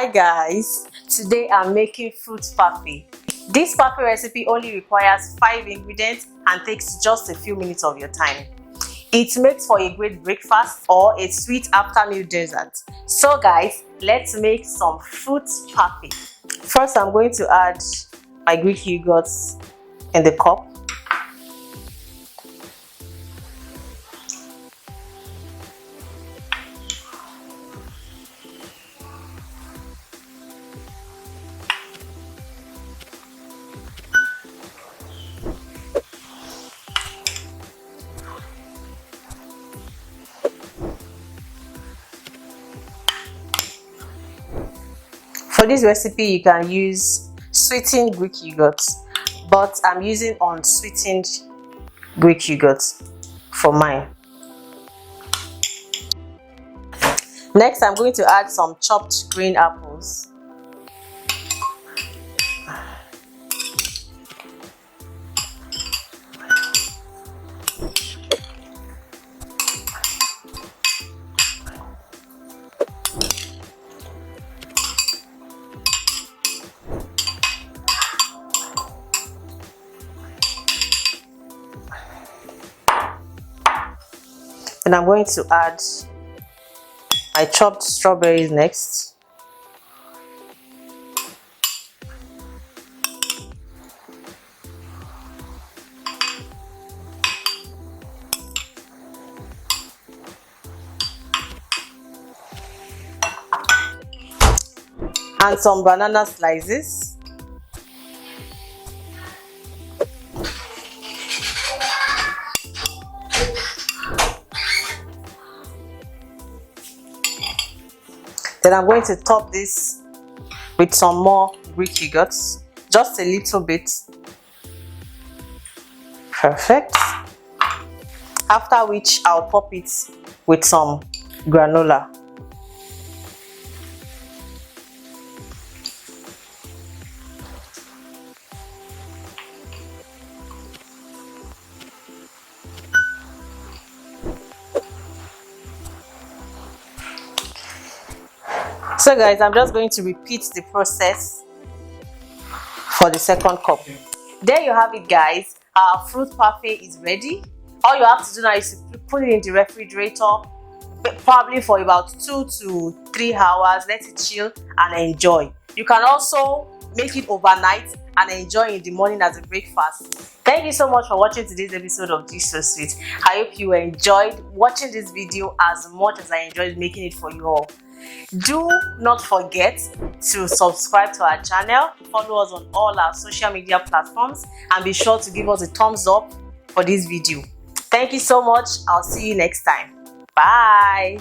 Hi guys, today I'm making fruit parfait. This parfait recipe only requires 5 ingredients and takes just a few minutes of your time. It makes for a great breakfast or a sweet after meal dessert. So guys, let's make some fruit parfait. First, I'm going to add my Greek yogurt in the cup. For this recipe, you can use sweetened Greek yogurt, but I'm using unsweetened Greek yogurt for mine. Next, I'm going to add some chopped green apples. And I'm going to add my chopped strawberries next. And some banana slices. Then I'm going to top this with some more Greek yogurt, just a little bit. Perfect. After which I'll top it with some granola. So guys, I'm just going to repeat the process for the second cup. There you have it guys, our fruit parfait is ready. All you have to do now is to put it in the refrigerator, probably for about 2 to 3 hours, let it chill and enjoy. You can also make it overnight and enjoy in the morning as a breakfast. Thank you so much for watching today's episode of This So Sweet. I hope you enjoyed watching this video as much as I enjoyed making it for you all. Do not forget to subscribe to our channel, follow us on all our social media platforms, and be sure to give us a thumbs up for this video. Thank you so much. I'll see you next time. Bye.